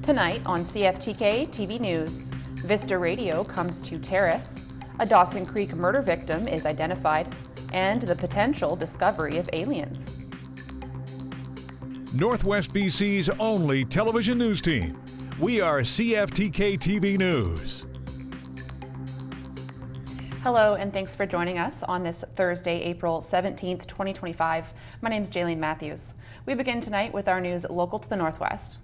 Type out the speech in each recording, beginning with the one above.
Tonight on CFTK-TV News, Vista Radio comes to Terrace, a Dawson Creek murder victim is identified, and the potential discovery of aliens. Northwest BC's only television news team. We are CFTK-TV News. Hello, and thanks for joining us on this Thursday, April 17th, 2025. My name is Jaylene Matthews. We begin tonight with our news local to the Northwest.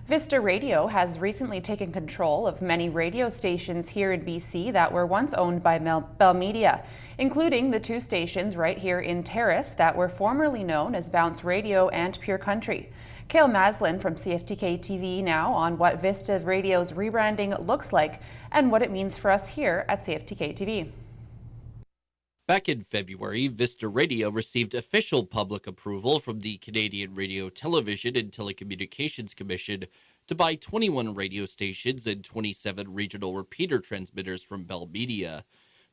Vista Radio has recently taken control of many radio stations here in BC that were once owned by Bell Media, including the two stations right here in Terrace that were formerly known as Bounce Radio and Pure Country. Cale Maslin from CFTK-TV now on what Vista Radio's rebranding looks like and what it means for us here at CFTK-TV. Back in February, Vista Radio received official public approval from the Canadian Radio, Television and Telecommunications Commission to buy 21 radio stations and 27 regional repeater transmitters from Bell Media.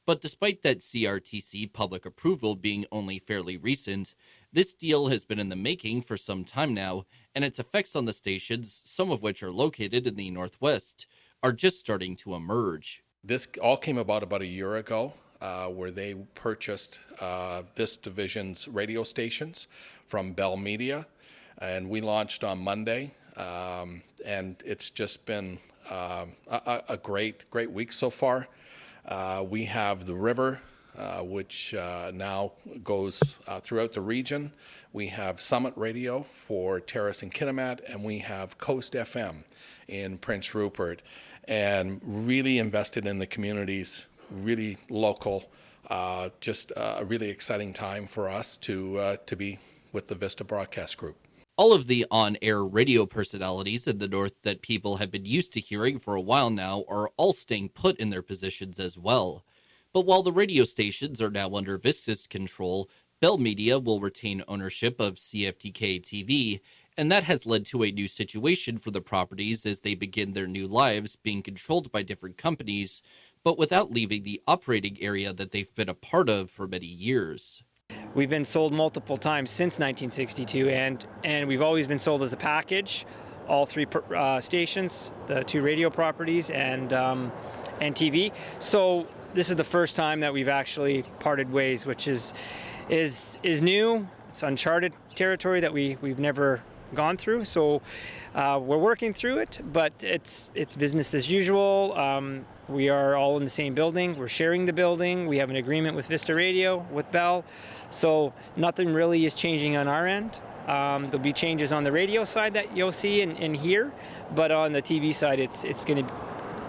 But despite that CRTC public approval being only fairly recent, this deal has been in the making for some time now, and its effects on the stations, some of which are located in the Northwest, are just starting to emerge. This all came about a year ago. Where they purchased this division's radio stations from Bell Media, and we launched on Monday, and it's just been a great week so far. We have the River, which now goes throughout the region. We have Summit Radio for Terrace and Kitimat, and we have Coast FM in Prince Rupert, and really invested in the communities. Really local, just a really exciting time for us to be with the Vista Broadcast Group. All of the on-air radio personalities in the North that people have been used to hearing for a while now are all staying put in their positions as well. But while the radio stations are now under Vista's control, Bell Media will retain ownership of CFTK-TV, and that has led to a new situation for the properties as they begin their new lives being controlled by different companies, but without leaving the operating area that they've been a part of for many years. We've been sold multiple times since 1962, and we've always been sold as a package, all three stations, the two radio properties, and TV. So this is the first time that we've actually parted ways, which is new. It's uncharted territory that we've never gone through. So we're working through it, but it's business as usual. We are all in the same building. We're sharing the building. We have an agreement with Vista Radio, with Bell. So nothing really is changing on our end. There'll be changes on the radio side that you'll see and hear, but on the TV side, it's going to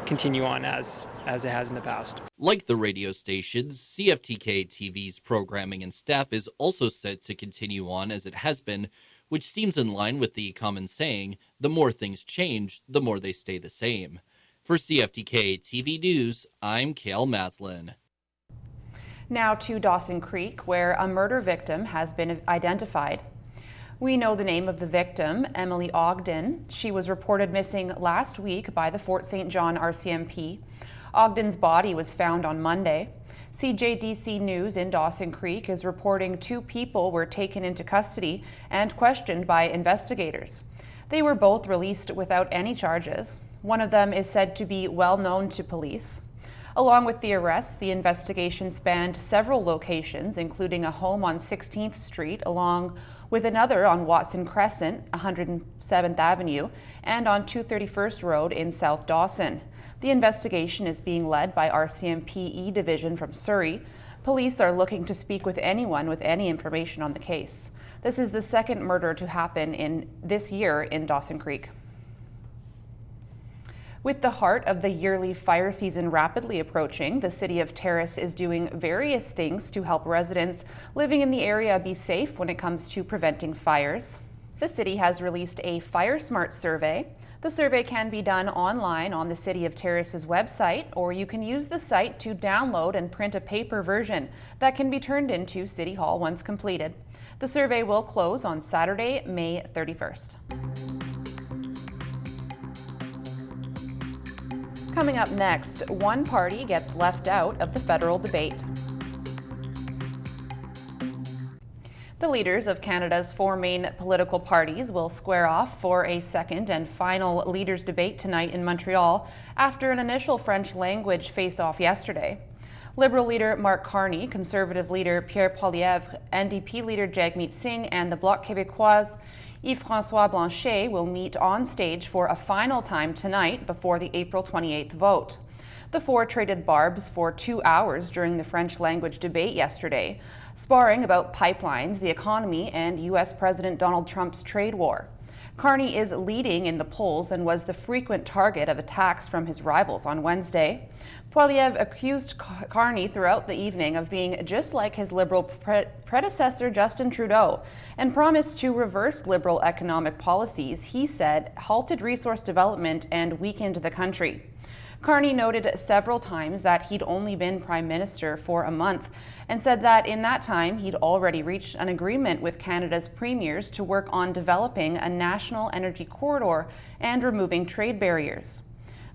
continue on as it has in the past. Like the radio stations, CFTK-TV's programming and staff is also set to continue on as it has been, which seems in line with the common saying, the more things change, the more they stay the same. For CFTK-TV News, I'm Cale Maslin. Now to Dawson Creek, where a murder victim has been identified. We know the name of the victim, Emily Ogden. She was reported missing last week by the Fort St. John RCMP. Ogden's body was found on Monday. CJDC News in Dawson Creek is reporting 2 people were taken into custody and questioned by investigators. They were both released without any charges. One of them is said to be well known to police. Along with the arrests, the investigation spanned several locations, including a home on 16th Street, along with another on Watson Crescent, 107th Avenue, and on 231st Road in South Dawson. The investigation is being led by RCMP E Division from Surrey. Police are looking to speak with anyone with any information on the case. This is the second murder to happen in this year in Dawson Creek. With the heart of the yearly fire season rapidly approaching, the City of Terrace is doing various things to help residents living in the area be safe when it comes to preventing fires. The city has released a Fire Smart survey. The survey can be done online on the City of Terrace's website, or you can use the site to download and print a paper version that can be turned into City Hall once completed. The survey will close on Saturday, May 31st. Coming up next, one party gets left out of the federal debate. The leaders of Canada's four main political parties will square off for a second and final leaders' debate tonight in Montreal after an initial French language face-off yesterday. Liberal leader Mark Carney, Conservative leader Pierre Poilievre, NDP leader Jagmeet Singh, and the Bloc Québécois Yves-François Blanchet will meet on stage for a final time tonight before the April 28th vote. The four traded barbs for 2 hours during the French language debate yesterday, sparring about pipelines, the economy, and U.S. President Donald Trump's trade war. Carney is leading in the polls and was the frequent target of attacks from his rivals on Wednesday. Poilievre accused Carney throughout the evening of being just like his Liberal predecessor Justin Trudeau and promised to reverse Liberal economic policies he said halted resource development and weakened the country. Carney noted several times that he'd only been Prime Minister for a month and said that in that time he'd already reached an agreement with Canada's premiers to work on developing a national energy corridor and removing trade barriers.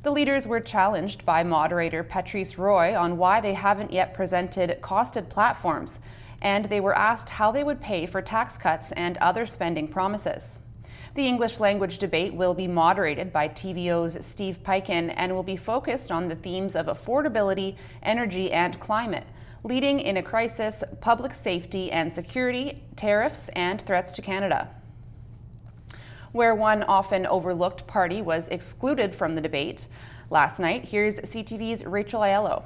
The leaders were challenged by moderator Patrice Roy on why they haven't yet presented costed platforms, and they were asked how they would pay for tax cuts and other spending promises. The English language debate will be moderated by TVO's Steve Peikin and will be focused on the themes of affordability, energy, and climate, leading in a crisis, public safety and security, tariffs, and threats to Canada. Where one often overlooked party was excluded from the debate last night, here's CTV's Rachel Aiello.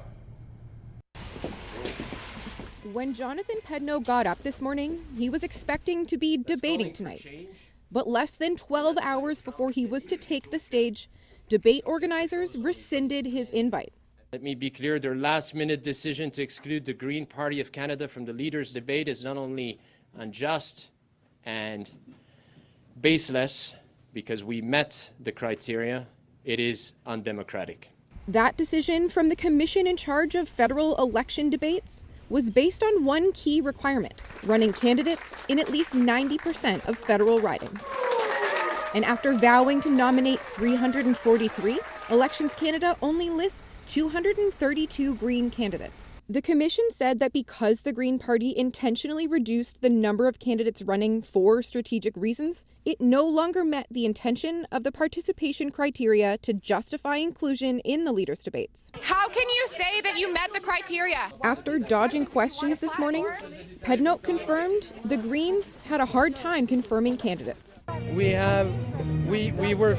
When Jonathan Pedneau got up this morning, he was expecting to be debating tonight. But less than 12 hours before he was to take the stage, debate organizers rescinded his invite. Let me be clear, their last-minute decision to exclude the Green Party of Canada from the leaders' debate is not only unjust and baseless, because we met the criteria, it is undemocratic. That decision from the commission in charge of federal election debates was based on one key requirement: running candidates in at least 90% of federal ridings. And after vowing to nominate 343, Elections Canada only lists 232 Green candidates. The commission said that because the Green Party intentionally reduced the number of candidates running for strategic reasons, it no longer met the intention of the participation criteria to justify inclusion in the leaders' debates. How can you say that you met the criteria? After dodging questions this morning, Pedneau confirmed the Greens had a hard time confirming candidates. We were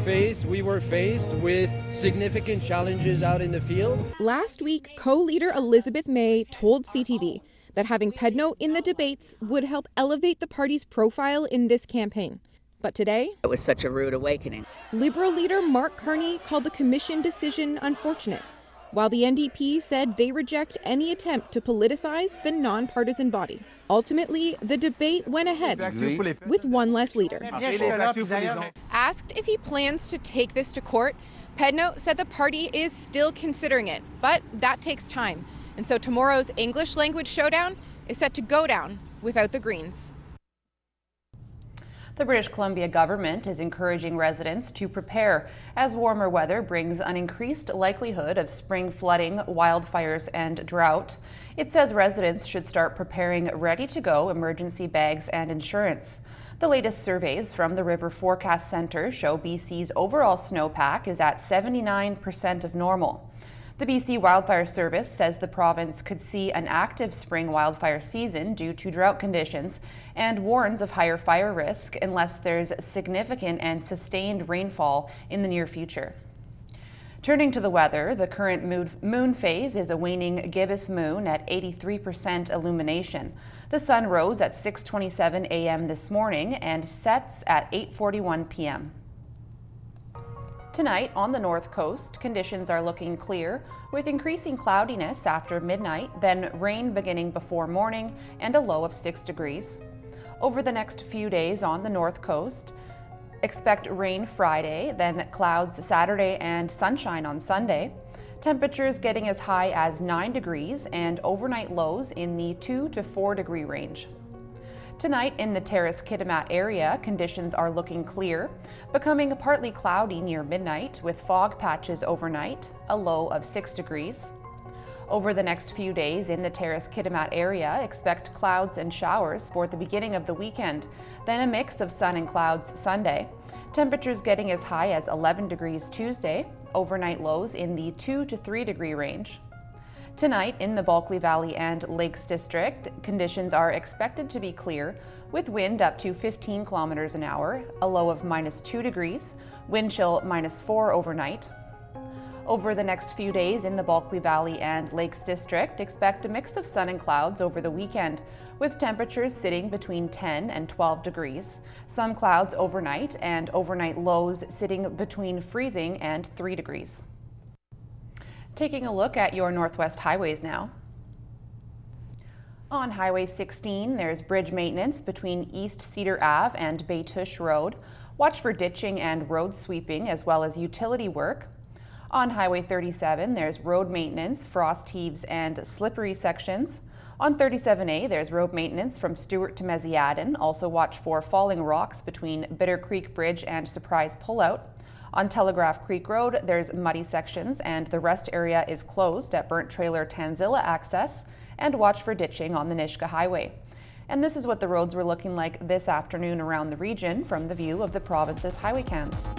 faced with significant challenges out in the field. Last week, co-leader Elizabeth May told CTV that having Pedneau in the debates would help elevate the party's profile in this campaign. But today, it was such a rude awakening. Liberal leader Mark Carney called the commission decision unfortunate, while the NDP said they reject any attempt to politicize the nonpartisan body. Ultimately, the debate went ahead with one less leader. Asked if he plans to take this to court, Pedneau said the party is still considering it, but that takes time. And so tomorrow's English language showdown is set to go down without the Greens. The British Columbia government is encouraging residents to prepare as warmer weather brings an increased likelihood of spring flooding, wildfires, and drought. It says residents should start preparing ready-to-go emergency bags and insurance. The latest surveys from the River Forecast Centre show BC's overall snowpack is at 79% of normal. The BC Wildfire Service says the province could see an active spring wildfire season due to drought conditions and warns of higher fire risk unless there's significant and sustained rainfall in the near future. Turning to the weather, the current moon phase is a waning gibbous moon at 83% illumination. The sun rose at 6:27 a.m. this morning and sets at 8:41 p.m. Tonight on the North Coast, conditions are looking clear with increasing cloudiness after midnight, then rain beginning before morning and a low of 6 degrees. Over the next few days on the North Coast, expect rain Friday, then clouds Saturday and sunshine on Sunday. Temperatures getting as high as 9 degrees and overnight lows in the 2 to 4 degree range. Tonight in the Terrace-Kitimat area, conditions are looking clear, becoming partly cloudy near midnight with fog patches overnight, a low of 6 degrees. Over the next few days in the Terrace-Kitimat area, expect clouds and showers for the beginning of the weekend, then a mix of sun and clouds Sunday. Temperatures getting as high as 11 degrees Tuesday, overnight lows in the 2 to 3 degree range. Tonight in the Bulkley Valley and Lakes District, conditions are expected to be clear with wind up to 15 kilometers an hour, a low of -2 degrees, wind chill -4 overnight. Over the next few days in the Bulkley Valley and Lakes District, expect a mix of sun and clouds over the weekend, with temperatures sitting between 10 and 12 degrees. Some clouds overnight and overnight lows sitting between freezing and 3 degrees. Taking a look at your Northwest highways now. On Highway 16, there's bridge maintenance between East Cedar Ave and Baytush Road. Watch for ditching and road sweeping as well as utility work. On Highway 37, there's road maintenance, frost heaves and slippery sections. On 37A, there's road maintenance from Stewart to Mesiadin. Also watch for falling rocks between Bitter Creek Bridge and Surprise Pullout. On Telegraph Creek Road, there's muddy sections and the rest area is closed at Burnt Trailer Tanzilla access, and watch for ditching on the Nishka Highway. And this is what the roads were looking like this afternoon around the region from the view of the province's highway cams.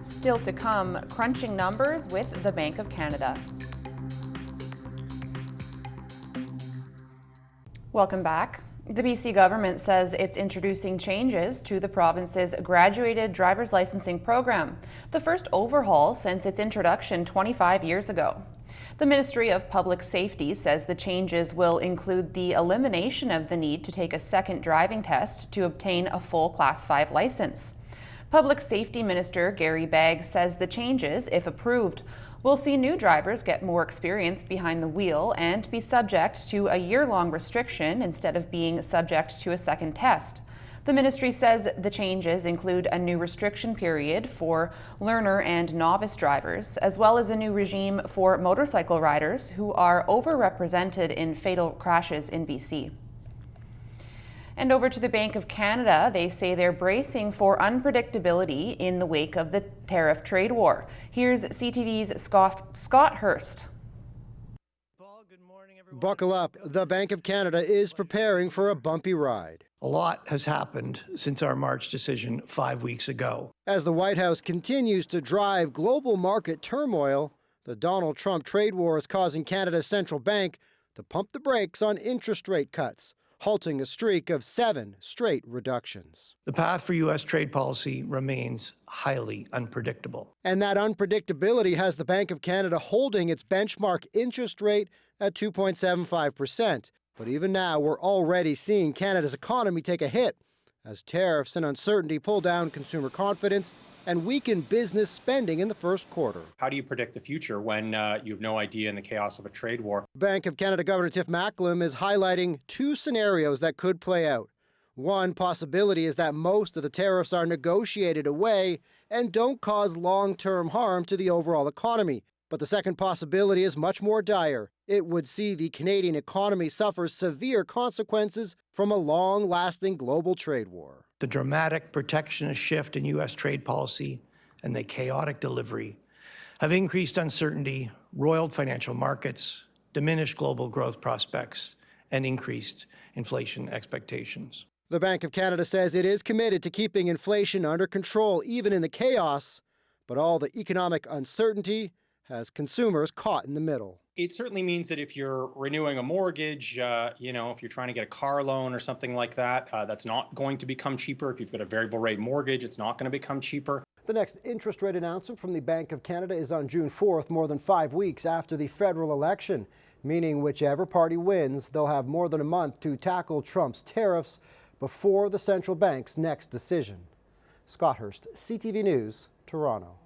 Still to come, crunching numbers with the Bank of Canada. Welcome back. The BC government says it's introducing changes to the province's graduated driver's licensing program, the first overhaul since its introduction 25 years ago. The Ministry of Public Safety says the changes will include the elimination of the need to take a second driving test to obtain a full Class 5 license. Public Safety Minister Gary Begg says the changes, if approved, will see new drivers get more experience behind the wheel and be subject to a year-long restriction instead of being subject to a second test. The ministry says the changes include a new restriction period for learner and novice drivers, as well as a new regime for motorcycle riders who are overrepresented in fatal crashes in BC. And over to the Bank of Canada, they say they're bracing for unpredictability in the wake of the tariff trade war. Here's CTV's Scott Hurst. Buckle up. The Bank of Canada is preparing for a bumpy ride. A lot has happened since our March decision 5 weeks ago. As the White House continues to drive global market turmoil, the Donald Trump trade war is causing Canada's central bank to pump the brakes on interest rate cuts, halting a streak of 7 straight reductions. The path for U.S. trade policy remains highly unpredictable. And that unpredictability has the Bank of Canada holding its benchmark interest rate at 2.75%. But even now, we're already seeing Canada's economy take a hit as tariffs and uncertainty pull down consumer confidence and weaken business spending in the first quarter. How do you predict the future when you have no idea in the chaos of a trade war? Bank of Canada Governor Tiff Macklem is highlighting 2 scenarios that could play out. One possibility is that most of the tariffs are negotiated away and don't cause long-term harm to the overall economy. But the second possibility is much more dire. It would see the Canadian economy suffer severe consequences from a long-lasting global trade war. The dramatic protectionist shift in U.S. trade policy and the chaotic delivery have increased uncertainty, roiled financial markets, diminished global growth prospects, and increased inflation expectations. The Bank of Canada says it is committed to keeping inflation under control if in the chaos, but all the economic uncertainty has consumers caught in the middle. It certainly means that if you're renewing a mortgage, if you're trying to get a car loan or something like that, that's not going to become cheaper. If you've got a variable rate mortgage, it's not going to become cheaper. The next interest rate announcement from the Bank of Canada is on June 4th, more than 5 weeks after the federal election, meaning whichever party wins, they'll have more than a month to tackle Trump's tariffs before the central bank's next decision. Scott Hurst, CTV News, Toronto.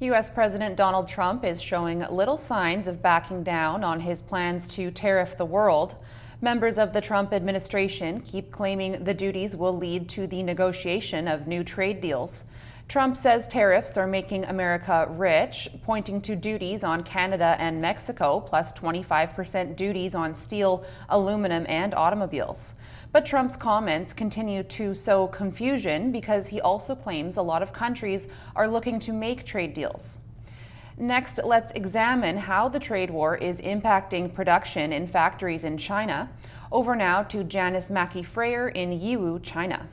U.S. President Donald Trump is showing little signs of backing down on his plans to tariff the world. Members of the Trump administration keep claiming the duties will lead to the negotiation of new trade deals. Trump says tariffs are making America rich, pointing to duties on Canada and Mexico, plus 25% duties on steel, aluminum, and automobiles. But Trump's comments continue to sow confusion because he also claims a lot of countries are looking to make trade deals. Next, let's examine how the trade war is impacting production in factories in China. Over now to Janice Mackey-Freyer in Yiwu, China.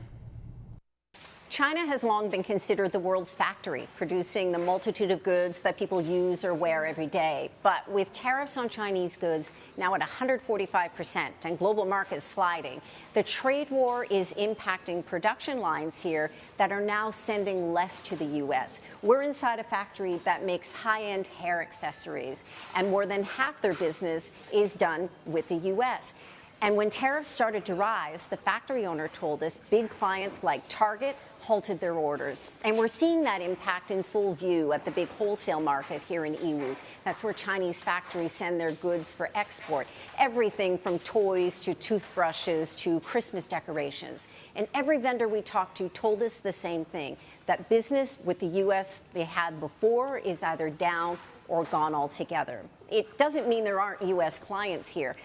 China has long been considered the world's factory, producing the multitude of goods that people use or wear every day. But with tariffs on Chinese goods now at 145% and global markets sliding, the trade war is impacting production lines here that are now sending less to the U.S. We're inside a factory that makes high-end hair accessories, and more than half their business is done with the U.S. And when tariffs started to rise, the factory owner told us big clients like Target halted their orders. And we're seeing that impact in full view at the big wholesale market here in Yiwu. That's where Chinese factories send their goods for export. Everything from toys to toothbrushes to Christmas decorations. And every vendor we talked to told us the same thing, that business with the U.S. they had before is either down or gone altogether. It doesn't mean there aren't U.S. clients here.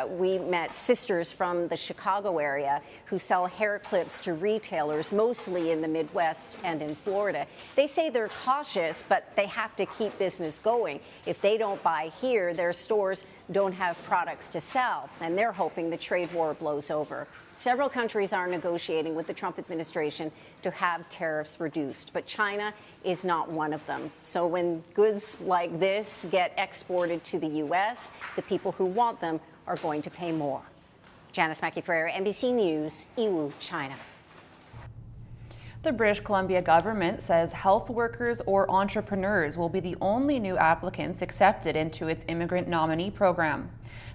We met sisters from the Chicago area who sell hair clips to retailers, mostly in the Midwest and in Florida. They say they're cautious, but they have to keep business going. If they don't buy here, their stores don't have products to sell, and they're hoping the trade war blows over. Several countries are negotiating with the Trump administration to have tariffs reduced, but China is not one of them. So when goods like this get exported to the U.S., the people who want them are going to pay more. Janice Mackey-Freyer, NBC News, Yiwu, China. The British Columbia government says health workers or entrepreneurs will be the only new applicants accepted into its immigrant nominee program.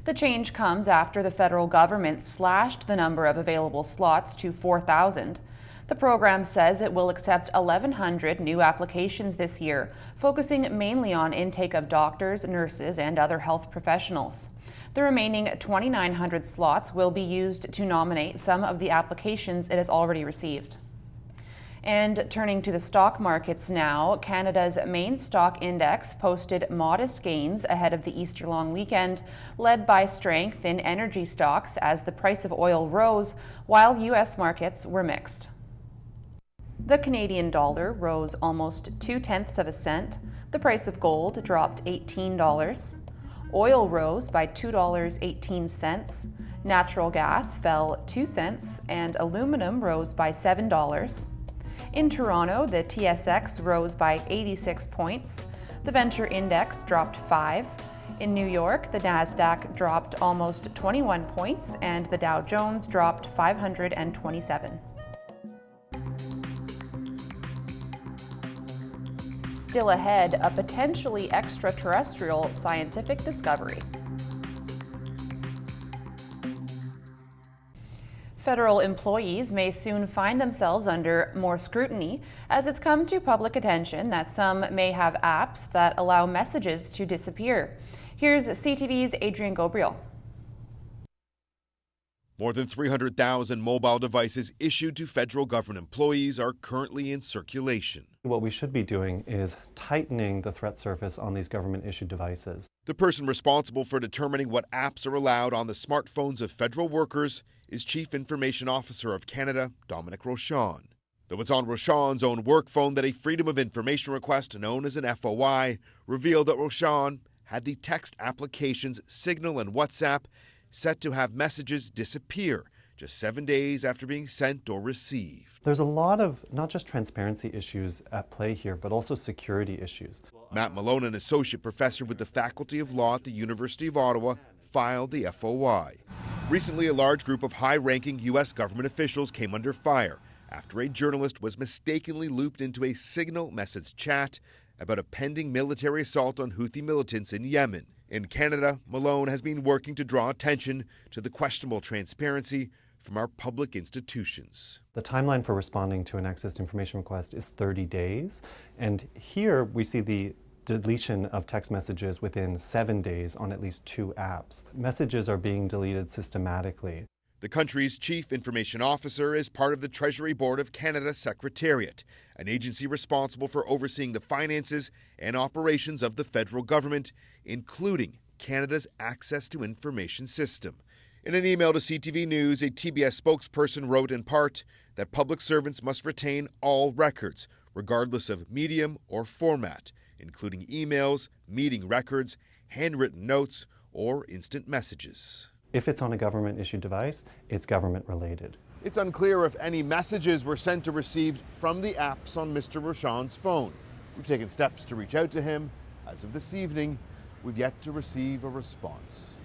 The change comes after the federal government slashed the number of available slots to 4,000. The program says it will accept 1,100 new applications this year, focusing mainly on intake of doctors, nurses, and other health professionals. The remaining 2,900 slots will be used to nominate some of the applications it has already received. And turning to the stock markets now, Canada's main stock index posted modest gains ahead of the Easter long weekend, led by strength in energy stocks as the price of oil rose, while U.S. markets were mixed. The Canadian dollar rose almost 0.2 cents. The price of gold dropped $18. Oil rose by $2.18. Natural gas fell 2 cents, and aluminum rose by $7. In Toronto, the TSX rose by 86 points. The Venture Index dropped 5. In New York, the Nasdaq dropped almost 21 points, and the Dow Jones dropped 527. Still ahead, a potentially extraterrestrial scientific discovery. Federal employees may soon find themselves under more scrutiny as it's come to public attention that some may have apps that allow messages to disappear. Here's CTV's Adrian Gabriel. More than 300,000 mobile devices issued to federal government employees are currently in circulation. What we should be doing is tightening the threat surface on these government-issued devices. The person responsible for determining what apps are allowed on the smartphones of federal workers is Chief Information Officer of Canada, Dominic Rochon. Though it's on Rochon's own work phone that a Freedom of Information request known as an FOI revealed that Rochon had the text applications Signal and WhatsApp set to have messages disappear just 7 days after being sent or received. There's a lot of not just transparency issues at play here, but also security issues. Matt Malone, an associate professor with the Faculty of Law at the University of Ottawa, filed the FOI. Recently, a large group of high-ranking U.S. government officials came under fire after a journalist was mistakenly looped into a Signal message chat about a pending military assault on Houthi militants in Yemen. In Canada, Malone has been working to draw attention to the questionable transparency from our public institutions. The timeline for responding to an access to information request is 30 days. And here we see the deletion of text messages within 7 days on at least 2 apps. Messages are being deleted systematically. The country's chief information officer is part of the Treasury Board of Canada Secretariat, an agency responsible for overseeing the finances and operations of the federal government, including Canada's Access to Information System. In an email to CTV News, a TBS spokesperson wrote in part that public servants must retain all records, regardless of medium or format, including emails, meeting records, handwritten notes, or instant messages. If it's on a government-issued device, it's government-related. It's unclear if any messages were sent or received from the apps on Mr. Rochon's phone. We've taken steps to reach out to him. As of this evening, we've yet to receive a response.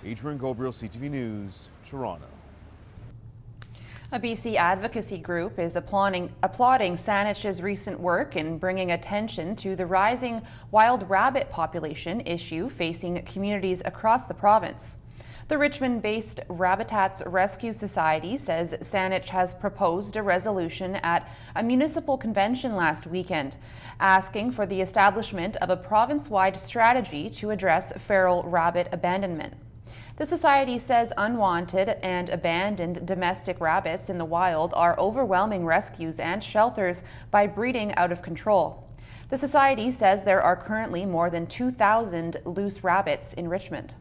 Adrian Gobriel, CTV News, Toronto. A BC advocacy group is applauding Saanich's recent work in bringing attention to the rising wild rabbit population issue facing communities across the province. The Richmond-based Rabbitats Rescue Society says Saanich has proposed a resolution at a municipal convention last weekend, asking for the establishment of a province-wide strategy to address feral rabbit abandonment. The Society says unwanted and abandoned domestic rabbits in the wild are overwhelming rescues and shelters by breeding out of control. The Society says there are currently more than 2,000 loose rabbits in Richmond.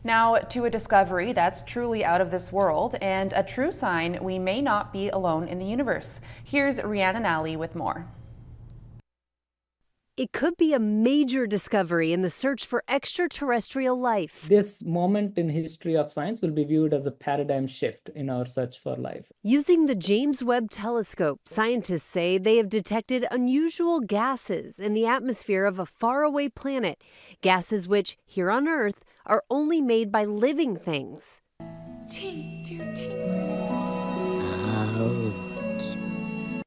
Now to a discovery that's truly out of this world and a true sign we may not be alone in the universe. Here's Rhiannon Alley with more. It could be a major discovery in the search for extraterrestrial life. This moment in history of science will be viewed as a paradigm shift in our search for life. Using the James Webb Telescope, scientists say they have detected unusual gases in the atmosphere of a faraway planet, gases which, here on Earth, are only made by living things.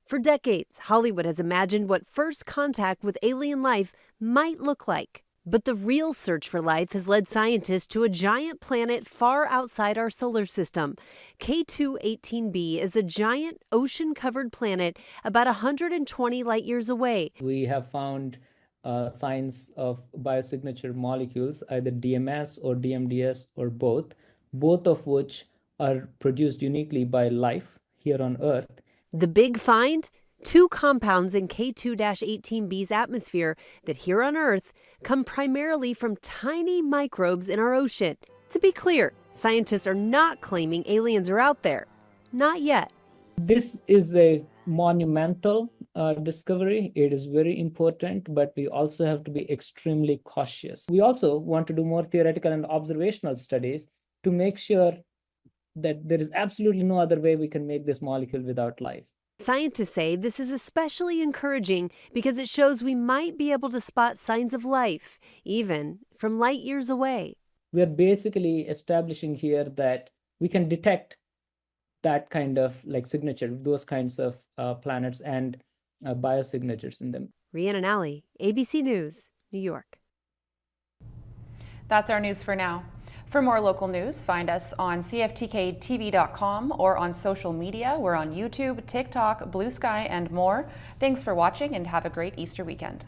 For decades, Hollywood has imagined what first contact with alien life might look like. But the real search for life has led scientists to a giant planet far outside our solar system. K2-18b is a giant ocean-covered planet about 120 light years away. We have found signs of biosignature molecules, either DMS or DMDS or both of which are produced uniquely by life here on Earth. The big find? 2 compounds in K2-18b's atmosphere that here on Earth come primarily from tiny microbes in our ocean. To be clear, scientists are not claiming aliens are out there. Not yet. This is a monumental discovery. It is very important, but we also have to be extremely cautious. We also want to do more theoretical and observational studies to make sure that there is absolutely no other way we can make this molecule without life. Scientists say this is especially encouraging because it shows we might be able to spot signs of life, even from light years away. We are basically establishing here that we can detect that kind of signature, those kinds of planets and biosignatures in them. Rhiannon Alley, ABC News, New York. That's our news for now. For more local news, find us on cftktv.com or on social media. We're on YouTube, TikTok, Blue Sky, and more. Thanks for watching and have a great Easter weekend.